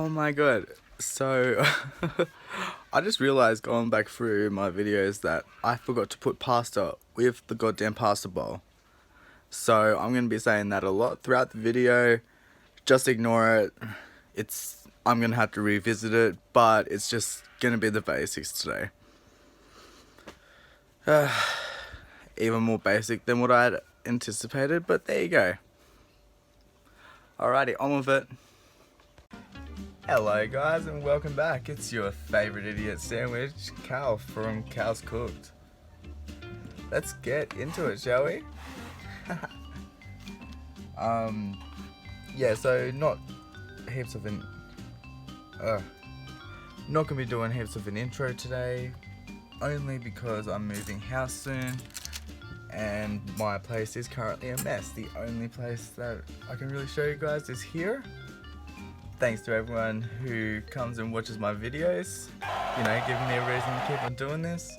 Oh my god. So, I just realized going back through my videos that I forgot to put pasta with the goddamn pasta bowl. So, I'm going to be saying that a lot throughout the video. Just ignore it. I'm going to have to revisit it, but it's just going to be the basics today. Even more basic than what I had anticipated, but there you go. Alrighty, on with it. Hello guys and welcome back. It's your favourite idiot sandwich, Cal from Cal's Cooked. Let's get into it, shall we? Yeah, so not gonna be doing heaps of an intro today, only because I'm moving house soon and my place is currently a mess. The only place that I can really show you guys is here. Thanks to everyone who comes and watches my videos, you know, giving me a reason to keep on doing this.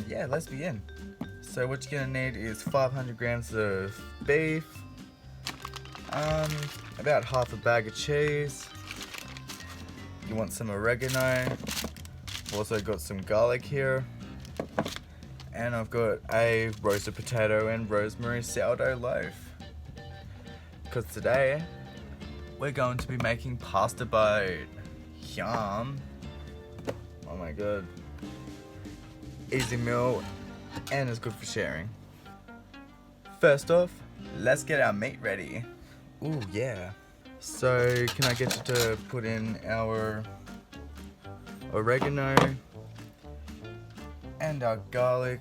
Yeah, let's begin. So what you're gonna need is 500 grams of beef, about half a bag of cheese. You want some oregano. Also got some garlic here, and I've got a roasted potato and rosemary sourdough loaf. Because today we're going to be making pasta boat. Yum! Oh my god. Easy meal, and it's good for sharing. First off, let's get our meat ready. Ooh yeah. So can I get you to put in our oregano and our garlic?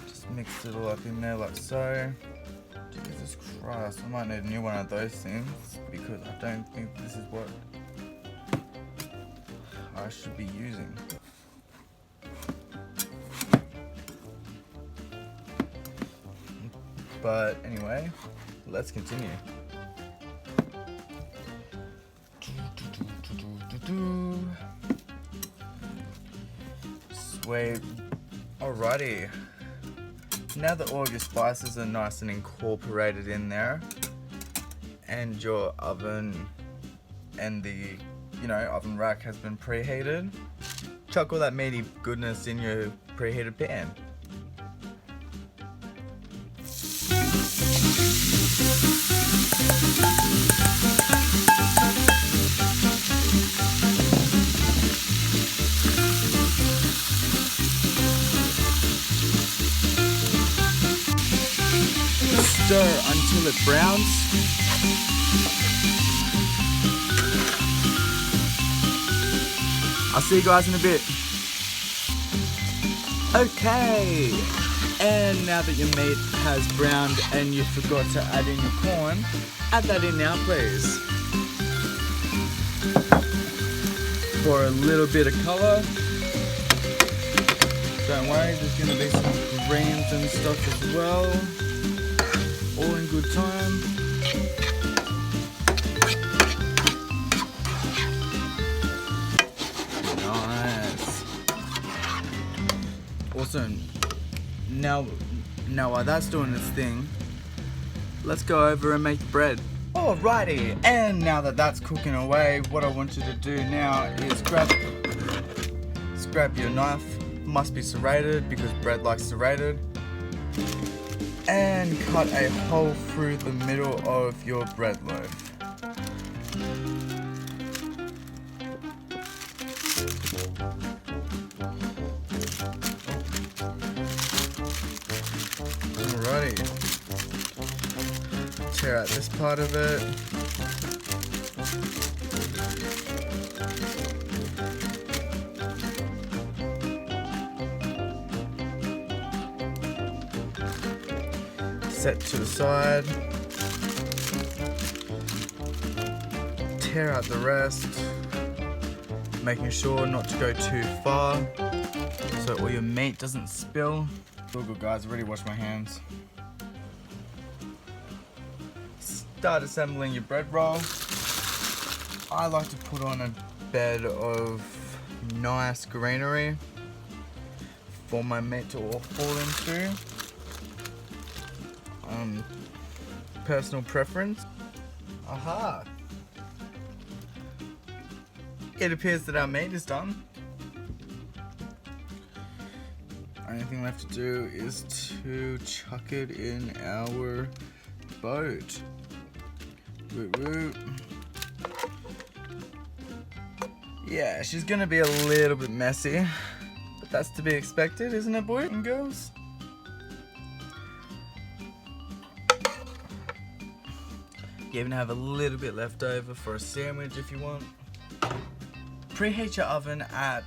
Just mix it all up in there like so. Jesus Christ, I might need a new one of those things because I don't think this is what I should be using. But anyway, let's continue. Sweet. Alrighty. Now that all of your spices are nice and incorporated in there, and your oven and the, oven rack has been preheated, chuck all that meaty goodness in your preheated pan. Stir until it browns. I'll see you guys in a bit. Okay, and now that your meat has browned and you forgot to add in your corn, add that in now please. For a little bit of colour. Don't worry, there's going to be some greens and stuff as well. All in good time. Nice. Awesome. Now while that's doing its thing, let's go over and make the bread. Alrighty, and now that that's cooking away, what I want you to do now is grab your knife. Must be serrated because bread likes serrated. And cut a hole through the middle of your bread loaf. Alrighty. Tear out this part of it. Set to the side. Tear out the rest, making sure not to go too far so all your meat doesn't spill. All good guys, I've already washed my hands. Start assembling your bread roll. I like to put on a bed of nice greenery for my meat to all fall into. personal preference. Aha! It appears that our meat is done. Only thing left to do is to chuck it in our boat. Woot woot. Yeah, she's gonna be a little bit messy, but that's to be expected, isn't it, boys and girls? You even have a little bit left over for a sandwich if you want. Preheat your oven at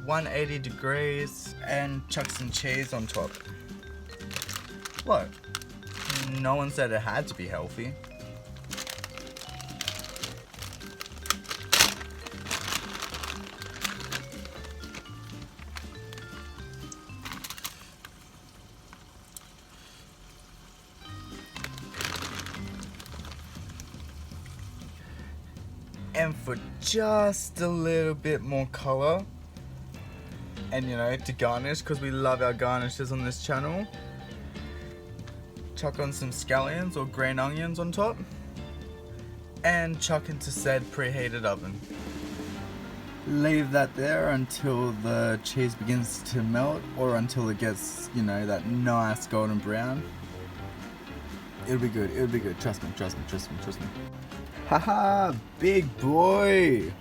180 degrees and chuck some cheese on top. What? No one said it had to be healthy. And for just a little bit more color, and you know, to garnish, because we love our garnishes on this channel, chuck on some scallions or green onions on top, and chuck into said preheated oven. Leave that there until the cheese begins to melt, or until it gets, you know, that nice golden brown. It'll be good, it'll be good, trust me, trust me, trust me, trust me. Haha, big boy!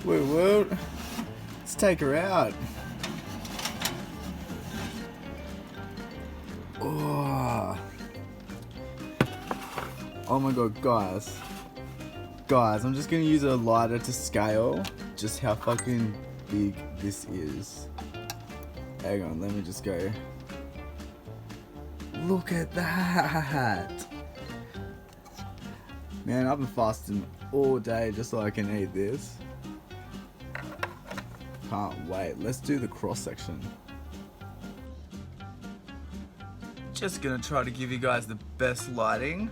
Woot woot! Let's take her out. Oh my god, guys. Guys, I'm just gonna use a lighter to scale just how fucking big this is. Hang on, let me just go. Look at that! Man, I've been fasting all day just so I can eat this. Can't wait. Let's do the cross section. Just gonna try to give you guys the best lighting.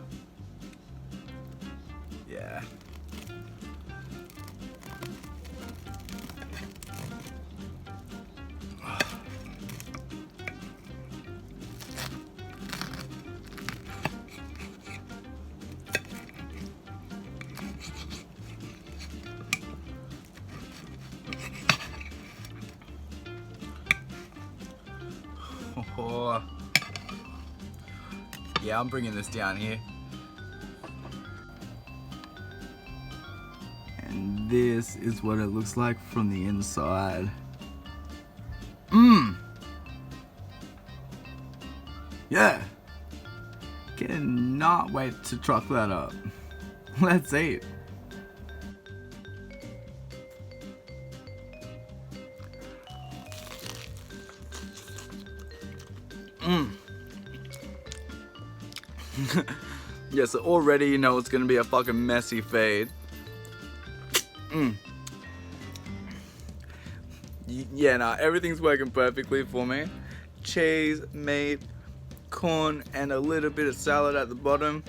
Yeah. Oh. Yeah, I'm bringing this down here. And this is what it looks like from the inside. Mmm! Yeah! Cannot wait to truck that up. Let's eat. Yeah, so already you know it's gonna be a fucking messy fade. Yeah, nah, everything's working perfectly for me. Cheese, meat, corn, and a little bit of salad at the bottom.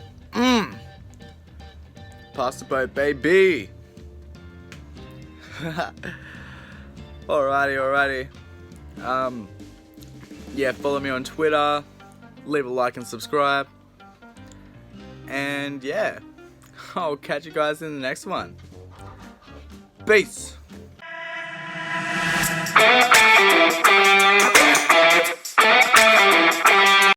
Pasta boat, baby. Alrighty. Yeah, follow me on Twitter. Leave a like and subscribe. And yeah, I'll catch you guys in the next one. Peace.